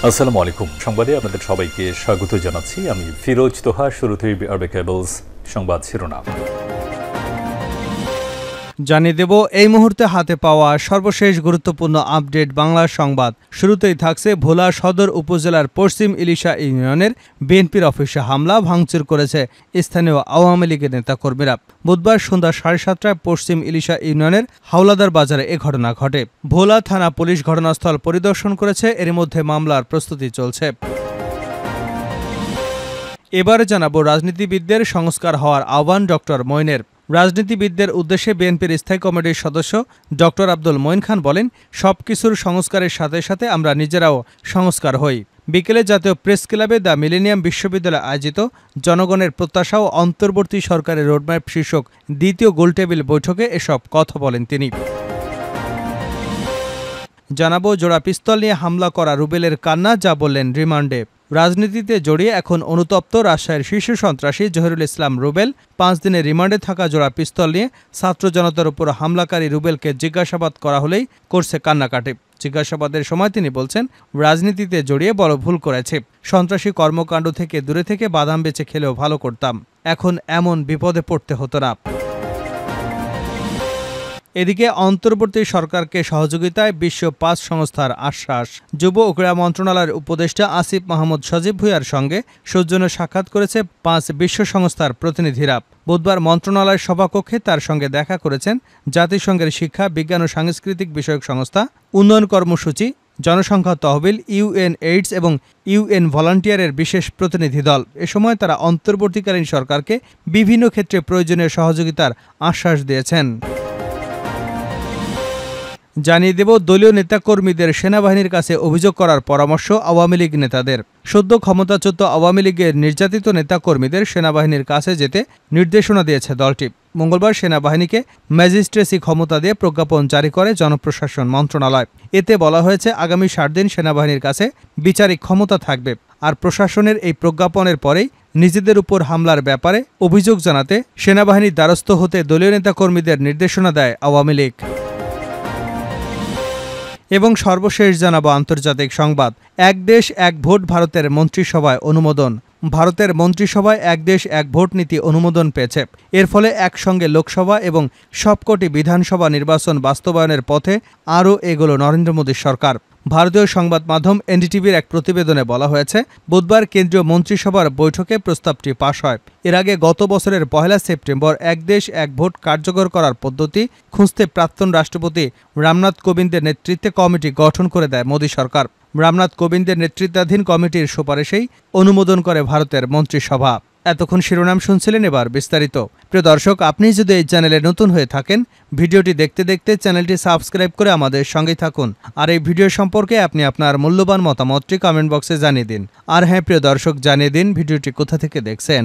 আসসালামু আলাইকুম। সংবাদে আপনাদের সবাইকে স্বাগত জানাচ্ছি। আমি ফিরোজ তোহা। শুরুতেই আরবে কেবলস সংবাদ শিরোনাম জানিয়ে দেব এই মুহূর্তে হাতে পাওয়া সর্বশেষ গুরুত্বপূর্ণ আপডেট বাংলা সংবাদ। শুরুতেই থাকছে ভোলা সদর উপজেলার পশ্চিম ইলিশা ইউনিয়নের বিএনপির অফিসে হামলা ভাঙচুর করেছে স্থানীয় আওয়ামী লীগের নেতাকর্মীরা। বুধবার সন্ধ্যা 7:30টায় পশ্চিম ইলিশা ইউনিয়নের হাওলাদার বাজারে এ ঘটনা ঘটে। ভোলা থানা পুলিশ ঘটনাস্থল পরিদর্শন করেছে। এর মধ্যে মামলার প্রস্তুতি চলছে। এবারে জানাবো রাজনীতিবিদদের সংস্কার হওয়ার আহ্বান ডক্টর মঈনের। রাজনীতিবিদদের উদ্দেশ্যে বিএনপির স্থায়ী কমিটির সদস্য ডক্টর আব্দুল মঈন খান বলেন, সবকিছুর সংস্কারের সাথে সাথে আমরা নিজেরাও সংস্কার হই। বিকেলে জাতীয় প্রেস ক্লাবে দ্য মিলেনিয়াম বিশ্ববিদ্যালয়ে আয়োজিত জনগণের প্রত্যাশা ও অন্তর্বর্তী সরকারের রোডম্যাপ শীর্ষক দ্বিতীয় গোলটেবিল বৈঠকে এসব কথা বলেন তিনি। জানাবো জোড়া পিস্তল নিয়ে হামলা করা রুবেলের কান্না, যা বললেন রিমান্ডে। রাজনীতিতে জড়িয়ে এখন অনুতপ্ত রাজশাহীর শীর্ষ সন্ত্রাসী জহিরুল ইসলাম রুবেল। 5 দিনের রিমান্ডে থাকা জোড়া পিস্তল নিয়ে ছাত্র জনতার উপর হামলাকারী রুবেলকে জিজ্ঞাসাবাদ করা হলেই করছে কান্নাকাটি। জিজ্ঞাসাবাদের সময় তিনি বলছেন, রাজনীতিতে জড়িয়ে বড় ভুল করেছে। সন্ত্রাসী কর্মকাণ্ড থেকে দূরে থেকে বাদাম বেচে খেলেও ভালো করতাম। এখন এমন বিপদে পড়তে হতো না। এদিকে অন্তর্বর্তী সরকারকে সহযোগিতায় বিশ্ব 5 সংস্থার আশ্বাস। যুব ও ক্রীড়া মন্ত্রণালয়ের উপদেষ্টা আসিফ মাহমুদ সজীব ভুঁইয়ার সঙ্গে সৌজন্য সাক্ষাৎ করেছে 5 বিশ্ব সংস্থার প্রতিনিধিরা। বুধবার মন্ত্রণালয়ের সভাকক্ষে তার সঙ্গে দেখা করেছেন জাতিসংঘের শিক্ষা, বিজ্ঞান ও সাংস্কৃতিক বিষয়ক সংস্থা, উন্নয়ন কর্মসূচি, জনসংখ্যা তহবিল, UNAIDS এবং UN ভলান্টিয়ারের বিশেষ প্রতিনিধি দল। এ সময় তারা অন্তর্বর্তীকালীন সরকারকে বিভিন্ন ক্ষেত্রে প্রয়োজনীয় সহযোগিতার আশ্বাস দিয়েছেন। জানিয়ে দেব দলীয় নেতাকর্মীদের সেনাবাহিনীর কাছে অভিযোগ করার পরামর্শ আওয়ামী লীগ নেতাদের। সদ্য ক্ষমতাচ্যুত আওয়ামী লীগের নির্যাতিত নেতাকর্মীদের সেনাবাহিনীর কাছে যেতে নির্দেশনা দিয়েছে দলটি। মঙ্গলবার সেনাবাহিনীকে ম্যাজিস্ট্রেসি ক্ষমতা দিয়ে প্রজ্ঞাপন জারি করে জনপ্রশাসন মন্ত্রণালয়। এতে বলা হয়েছে, আগামী 60 দিন সেনাবাহিনীর কাছে বিচারিক ক্ষমতা থাকবে। আর প্রশাসনের এই প্রজ্ঞাপনের পরেই নিজেদের উপর হামলার ব্যাপারে অভিযোগ জানাতে সেনাবাহিনীর দ্বারস্থ হতে দলীয় নেতাকর্মীদের নির্দেশনা দেয় আওয়ামী লীগ। এবং সর্বশেষ জানাবো আন্তর্জাতিক সংবাদ। এক দেশ এক ভোট ভারতের মন্ত্রিসভায় অনুমোদন। ভারতের মন্ত্রিসভায় এক দেশ এক ভোট নীতি অনুমোদন পেয়েছে। এর ফলে একসঙ্গে লোকসভা এবং সবকটি বিধানসভা নির্বাচন বাস্তবায়নের পথে আরও এগোলো নরেন্দ্র মোদীর সরকার। ভারতীয় সংবাদ মাধ্যম NDTVর এক প্রতিবেদনে বলা হয়েছে, বুধবার কেন্দ্রীয় মন্ত্রিসভার বৈঠকে প্রস্তাবটি পাশ হয়। এর আগে গত বছরের 1 সেপ্টেম্বর এক দেশ এক ভোট কার্যকর করার পদ্ধতি খুঁজতে প্রাক্তন রাষ্ট্রপতি রামনাথ কোবিন্দের নেতৃত্বে কমিটি গঠন করে দেয় মোদী সরকার। রামনাথ কোবিন্দের নেতৃত্বাধীন কমিটির সুপারিশেই অনুমোদন করে ভারতের মন্ত্রিসভা। এতক্ষণ শিরোনাম শুনছিলেন, এবার বিস্তারিত। প্রিয় দর্শক, আপনি যদি এই চ্যানেলে নতুন হয়ে থাকেন, ভিডিওটি দেখতে দেখতে চ্যানেলটি সাবস্ক্রাইব করে আমাদের সঙ্গেই থাকুন। আর এই ভিডিও সম্পর্কে আপনি আপনার মূল্যবান মতামতটি কমেন্ট বক্সে জানিয়ে দিন। আর হ্যাঁ প্রিয় দর্শক, জানিয়ে দিন ভিডিওটি কোথা থেকে দেখছেন।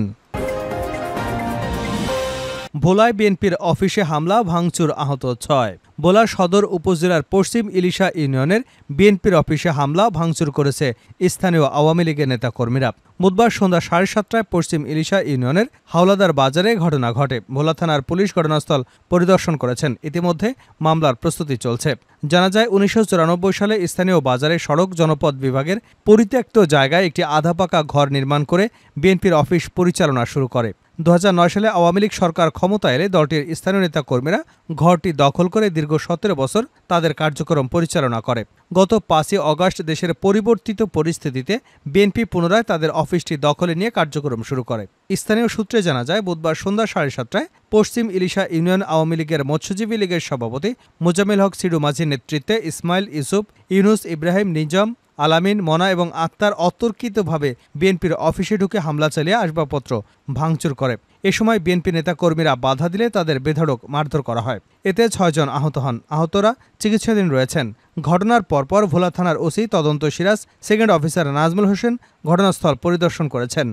ভোলায় বিএনপির অফিসে হামলা, ভাঙচুর, আহত 6। ভোলা সদর উপজেলার পশ্চিম ইলিশা ইউনিয়নের বিএনপির অফিসে হামলা ভাঙচুর করেছে স্থানীয় আওয়ামী লীগের নেতাকর্মীরা। বুধবার সন্ধ্যা 7:30টায় পশ্চিম ইলিশা ইউনিয়নের হাওলাদার বাজারে ঘটনা ঘটে। ভোলা থানার পুলিশ ঘটনাস্থল পরিদর্শন করেছেন। ইতিমধ্যে মামলার প্রস্তুতি চলছে। জানা যায়, 1994 সালে স্থানীয় বাজারে সড়ক জনপদ বিভাগের পরিত্যক্ত জায়গায় একটি আধাপাকা ঘর নির্মাণ করে বিএনপির অফিস পরিচালনা শুরু করে। 2009 সালে আওয়ামী লীগ সরকার ক্ষমতা এলে দলটির স্থানীয় নেতাকর্মীরা ঘরটি দখল করে দীর্ঘ 17 বছর তাদের কার্যক্রম পরিচালনা করে। গত 5 আগস্ট দেশের পরিবর্তিত পরিস্থিতিতে বিএনপি পুনরায় তাদের অফিসটি দখলে নিয়ে কার্যক্রম শুরু করে। স্থানীয় সূত্রে জানা যায়, বুধবার সন্ধ্যা 7:30টায় পশ্চিম ইলিশা ইউনিয়ন আওয়ামী লীগের মৎস্যজীবী লীগের সভাপতি মোজাম্মেল হক সিডু মাঝির নেতৃত্বে ইসমাইল, ইউসুফ, ইউনুস, ইব্রাহিম, নিজাম, আলামিন, মনা এবং আক্তার অতর্কিতভাবে বিএনপির অফিসে ঢুকে হামলা চালিয়ে আসবাবপত্র ভাঙচুর করে। এ সময় বিএনপি নেতাকর্মীরা বাধা দিলে তাদের বেধড়ক মারধর করা হয়। এতে 6 জন আহত হন। আহতরা চিকিৎসাধীন রয়েছেন। ঘটনার পরপর ভোলা থানার ওসি তদন্ত সিরাজ, সেকেন্ড অফিসার নাজমুল হোসেন ঘটনাস্থল পরিদর্শন করেছেন।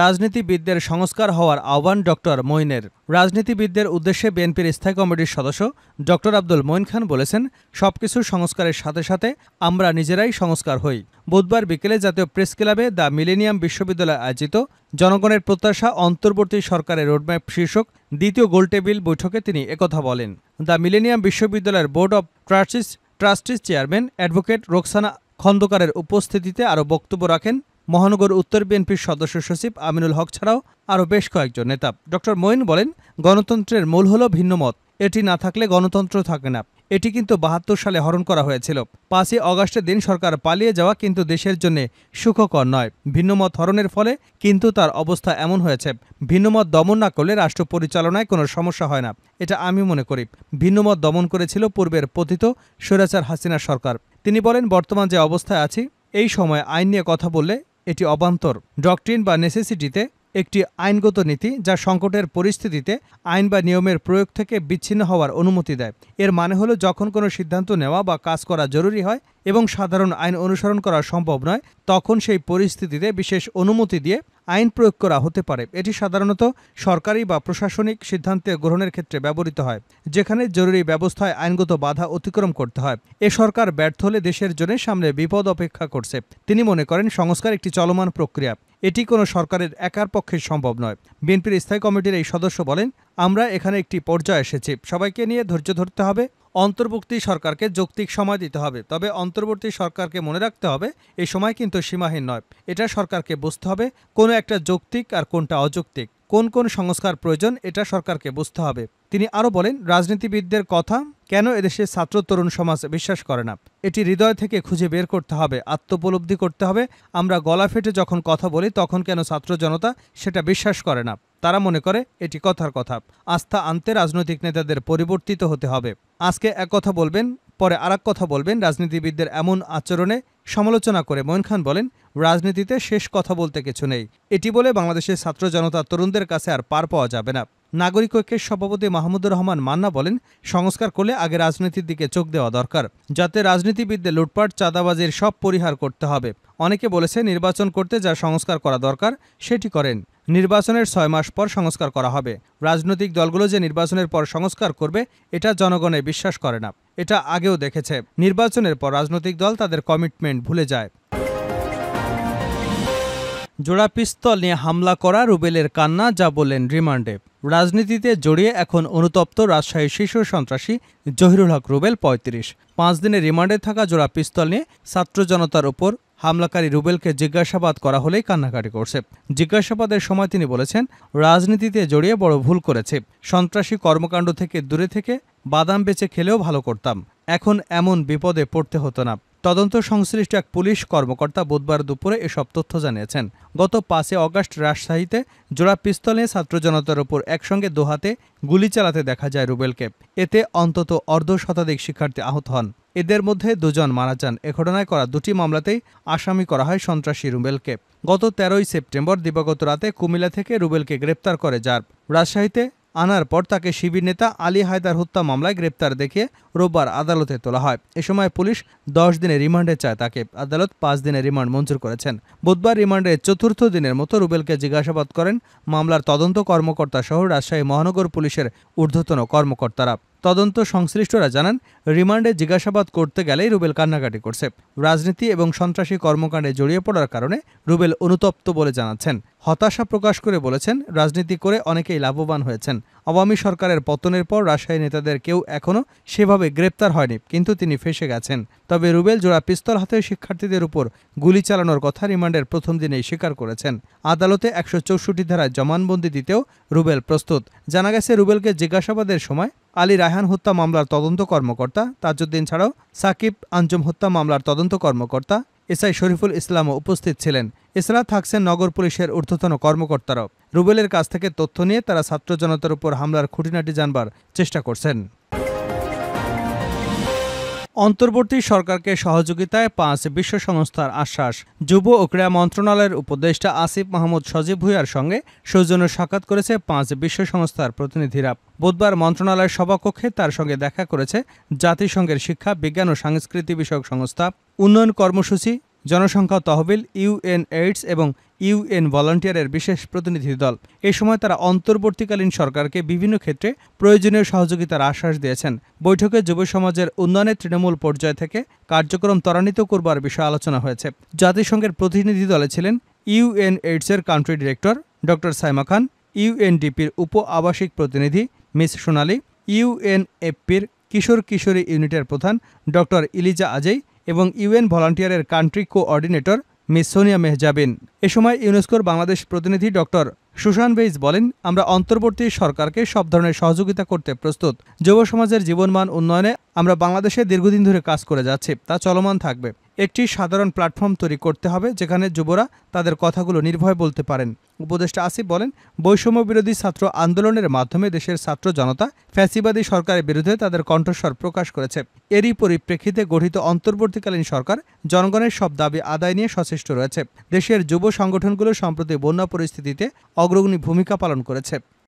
রাজনীতিবিদদের সংস্কার হওয়ার আহ্বান ডক্টর মঈনের। রাজনীতিবিদদের উদ্দেশ্যে বিএনপির স্থায়ী কমিটির সদস্য ডক্টর আব্দুল মঈন খান বলেছেন, সবকিছু সংস্কারের সাথে সাথে আমরা নিজেরাই সংস্কার হই। বুধবার বিকেলে জাতীয় প্রেস ক্লাবে দ্য মিলেনিয়াম বিশ্ববিদ্যালয়ে আয়োজিত জনগণের প্রত্যাশা অন্তর্বর্তী সরকারের রোডম্যাপ শীর্ষক দ্বিতীয় গোলটেবিল বৈঠকে তিনি একথা বলেন। দ্য মিলেনিয়াম বিশ্ববিদ্যালয়ের বোর্ড অব ট্রাস্টির চেয়ারম্যান অ্যাডভোকেট রোকসানা খন্দকারের উপস্থিতিতে আরও বক্তব্য রাখেন মহানগর উত্তর বিএনপির সদস্য সচিব আমিনুল হক ছাড়াও আরও বেশ কয়েকজন নেতা। ডক্টর মঈন বলেন, গণতন্ত্রের মূল হল ভিন্নমত। এটি না থাকলে গণতন্ত্র থাকে না। এটি কিন্তু ৭২ সালে হরণ করা হয়েছিল। ৫ই অগাস্টের দিন সরকার পালিয়ে যাওয়া কিন্তু দেশের জন্য সুখকর নয়। ভিন্নমত হরণের ফলে কিন্তু তার অবস্থা এমন হয়েছে। ভিন্নমত দমন না করলে রাষ্ট্র পরিচালনায় কোনো সমস্যা হয় না, এটা আমি মনে করি। ভিন্নমত দমন করেছিল পূর্বের পতিত স্বৈরাচার হাসিনা সরকার। তিনি বলেন, বর্তমান যে অবস্থায় আছি এই সময় আইন নিয়ে কথা বললে এটি অবান্তর। ডক্ট্রিন বা নেসেসিটিতে একটি আইনগত নীতি যা সংকটের পরিস্থিতিতে আইন বা নিয়মের প্রয়োগ থেকে বিচ্ছিন্ন হওয়ার অনুমতি দেয়। এর মানে হলো যখন কোনো সিদ্ধান্ত নেওয়া বা কাজ করা জরুরি হয় এবং সাধারণ আইন অনুসরণ করা সম্ভব নয়, তখন সেই পরিস্থিতিতে বিশেষ অনুমতি দিয়ে আইন প্রয়োগ করা হতে পারে। এটি সাধারণত সরকারি বা প্রশাসনিক সিদ্ধান্তে গ্রহণের ক্ষেত্রে ব্যবহৃত হয়, যেখানে জরুরি ব্যবস্থায় আইনগত বাধা অতিক্রম করতে হয়। এ সরকার ব্যর্থ হলে দেশের জন্য সামনে বিপদ অপেক্ষা করছে। তিনি মনে করেন, সংস্কার একটি চলমান প্রক্রিয়া, এটি কোনো সরকারের একার পক্ষে সম্ভব নয়। বিএনপির স্থায়ী কমিটির এই সদস্য বলেন, আমরা এখানে একটি পর্যায়ে এসেছি, সবাইকে নিয়ে ধৈর্য ধরতে হবে। অন্তর্বর্তী সরকারকে যৌক্তিক সময় দিতে হবে, তবে অন্তর্বর্তী সরকারকে মনে রাখতে হবে এই সময় কিন্তু সীমাহীন নয়। এটা সরকারকে বুঝতে হবে কোন একটা যৌক্তিক আর কোনটা অযৌক্তিক, কোন কোন সংস্কার প্রয়োজন, এটা সরকারকে বুঝতে হবে। তিনি আরও বলেন, রাজনীতিবিদদের কথা কেন এদেশের ছাত্র তরুণ সমাজ বিশ্বাস করে না, এটি হৃদয় থেকে খুঁজে বের করতে হবে, আত্মোপলব্ধি করতে হবে। আমরা গলা ফেটে যখন কথা বলি তখন কেন ছাত্র জনতা সেটা বিশ্বাস করে না? তারা মনে করে এটি কথার কথা। আস্থা আনতে রাজনৈতিক নেতাদের পরিবর্তিত হতে হবে। আজকে এক কথা বলবেন, পরে আরেক কথা বলবেন। রাজনীতিবিদদের এমন আচরণে সমালোচনা করে মঈন খান বলেন, রাজনীতিতে শেষ কথা বলতে কিছু নেই। এটি বলে বাংলাদেশের ছাত্র জনতা তরুণদের কাছে আর পার পাওয়া যাবে না। নাগরিক ঐক্যের সভাপতি মাহমুদুর রহমান মান্না বলেন, সংস্কার করলে আগে রাজনীতির দিকে চোখ দেওয়া দরকার, যাতে রাজনীতিবিদদের লুটপাট চাঁদাবাজির সব পরিহার করতে হবে। অনেকে বলেছে নির্বাচন করতে যা সংস্কার করা দরকার সেটি করেন, নির্বাচনের ৬ মাস পর সংস্কার করা হবে। রাজনৈতিক দলগুলো যে নির্বাচনের পর সংস্কার করবে এটা জনগণে বিশ্বাস করে না, এটা আগেও দেখেছে। নির্বাচনের পর রাজনৈতিক দল তাদের কমিটমেন্ট ভুলে যায়। জোড়া পিস্তল নিয়ে হামলা করা রুবেলের কান্না, যা বললেন রিমান্ডে। রাজনীতিতে জড়িয়ে এখন অনুতপ্ত রাজশাহীর শীর্ষ সন্ত্রাসী জহিরুল হক রুবেল ৩৫। ৫ দিনের রিমান্ডে থাকা জোড়া পিস্তল নিয়ে ছাত্র জনতার উপর হামলাকারী রুবেলকে জিজ্ঞাসাবাদ করা হলেই কান্নাকাটি করছে। জিজ্ঞাসাবাদের সময় তিনি বলেছেন, রাজনীতিতে জড়িয়ে বড় ভুল করেছে। সন্ত্রাসী কর্মকাণ্ড থেকে দূরে থেকে বাদাম বেচে খেলেও ভালো করতাম, এখন এমন বিপদে পড়তে হতো না। তদন্ত সংশ্লিষ্ট এক পুলিশ কর্মকর্তা বুধবার দুপুরে এসব তথ্য জানিয়েছেন। গত ৫ অগাস্ট রাজশাহীতে জোড়া পিস্তল নিয়ে ছাত্র জনতার উপর একসঙ্গে দোহাতে গুলি চালাতে দেখা যায় রুবেলকে। এতে অন্তত অর্ধশতাধিক শিক্ষার্থী আহত হন, এদের মধ্যে ২ জন মারা যান। এ ঘটনায় করা ২টি মামলাতেই আসামি করা হয় সন্ত্রাসী রুবেলকে। গত ১৩ই সেপ্টেম্বর দিবাগত রাতে কুমিল্লা থেকে রুবেলকে গ্রেপ্তার করে র্যাব। রাজশাহীতে আনার পর তাকে শিবির নেতা আলী হায়দার হত্যা মামলায় গ্রেপ্তার দেখিয়ে রোববার আদালতে তোলা হয়। এ সময় পুলিশ ১০ দিনের রিমান্ডে চায় তাকে। আদালত ৫ দিনের রিমান্ড মঞ্জুর করেছেন। বুধবার রিমান্ডের ৪র্থ দিনের মতো রুবেলকে জিজ্ঞাসাবাদ করেন মামলার তদন্ত কর্মকর্তা সহ রাজশাহী মহানগর পুলিশের ঊর্ধ্বতন কর্মকর্তারা। তদন্ত সংশ্লিষ্টরা জানান, রিমান্ডে জিজ্ঞাসাবাদ করতে গেলেই রুবেল কান্নাকাটি করছে। রাজনীতি এবং সন্ত্রাসী কর্মকাণ্ডে জড়িয়ে পড়ার কারণে রুবেল অনুতপ্ত বলে জানাচ্ছেন। হতাশা প্রকাশ করে বলেছেন, রাজনীতি করে অনেকেই লাভবান হয়েছেন। আওয়ামী সরকারের পতনের পর রাজশাহী নেতাদের কেউ এখনও সেভাবে গ্রেপ্তার হয়নি, কিন্তু তিনি ফেঁসে গেছেন। তবে রুবেল জোড়া পিস্তল হাতে শিক্ষার্থীদের উপর গুলি চালানোর কথা রিমান্ডের প্রথম দিনেই স্বীকার করেছেন। আদালতে ১৬৪ ধারায় জবানবন্দি দিতেও রুবেল প্রস্তুত। জানা গেছে, রুবেলকে জিজ্ঞাসাবাদের সময় আলী রায়হান হত্যা মামলার তদন্ত কর্মকর্তা তাজউদ্দিন ছাড়াও সাকিব আঞ্জুম হত্যা মামলার তদন্ত কর্মকর্তা এসআই শরীফুল ইসলামও উপস্থিত ছিলেন। এছাড়া থাকছেন নগর পুলিশের ঊর্ধ্বতন কর্মকর্তারাও। রুবেলের কাছ থেকে তথ্য নিয়ে তারা ছাত্র জনতার উপর হামলার খুঁটিনাটি জানবার চেষ্টা করছেন। অন্তর্বর্তী সরকারকে সহযোগিতায় ৫ বিশ্ব সংস্থার আশ্বাস। যুব ও ক্রীড়া মন্ত্রণালয়ের উপদেষ্টা আসিফ মাহমুদ সজীব ভুঁইয়ার সঙ্গে সৌজন্য সাক্ষাৎ করেছে ৫ বিশ্ব সংস্থার প্রতিনিধিরা। বুধবার মন্ত্রণালয়ের সভাকক্ষে তার সঙ্গে দেখা করেছে জাতিসংঘের শিক্ষা, বিজ্ঞান ও সংস্কৃতি বিষয়ক সংস্থা, উন্নয়ন কর্মসূচি, জনসংখ্যা তহবিল, ইউএনএইডস এবং ইউএন ভলান্টিয়ারের বিশেষ প্রতিনিধি দল। এ সময় তারা অন্তর্বর্তীকালীন সরকারকে বিভিন্ন ক্ষেত্রে প্রয়োজনীয় সহযোগিতার আশ্বাস দিয়েছেন। বৈঠকে যুব সমাজের উন্নয়নের তৃণমূল পর্যায় থেকে কার্যক্রম ত্বরান্বিত করবার বিষয়ে আলোচনা হয়েছে। জাতিসংঘের প্রতিনিধি দলে ছিলেন ইউএনএইডসের কান্ট্রি ডিরেক্টর ড সাইমা খান, ইউএনডিপির উপ আবাসিক প্রতিনিধি মিস সোনালী, ইউএনএফপির কিশোর কিশোরী ইউনিটের প্রধান ডক্টর ইলিজা আজেই এবং ইউএন ভলান্টিয়ারের country coordinator miss Sonia Mehjabin. এ সময় ইউনেস্কোর বাংলাদেশ প্রতিনিধি ডক্টর সুশান বেইজ বলেন, আমরা অন্তর্বর্তী সরকারকে সব ধরনের সহযোগিতা করতে প্রস্তুত। যুব সমাজের জীবনমান উন্নয়নে আমরা বাংলাদেশে দীর্ঘদিন ধরে কাজ করে যাচ্ছি, তা চলমান থাকবে। একটি সাধারণ প্ল্যাটফর্ম তৈরি করতে হবে যেখানে যুবরা তাদের কথাগুলো নির্ভয়ে বলতে পারেন। উপদেষ্টা আসিফ বলেন, বৈষম্য বিরোধী ছাত্র আন্দোলনের মাধ্যমে দেশের ছাত্র জনতা ফ্যাসিবাদী সরকারের বিরুদ্ধে তাদের কণ্ঠস্বর প্রকাশ করেছে। এরই পরিপ্রেক্ষিতে গঠিত অন্তর্বর্তীকালীন সরকার জনগণের সব দাবি আদায় নিয়ে সচেষ্ট রয়েছে। দেশের যুব সংগঠনগুলো সম্প্রতি বন্যা পরিস্থিতিতে অগ্রণী ভূমিকা পালন করেছে।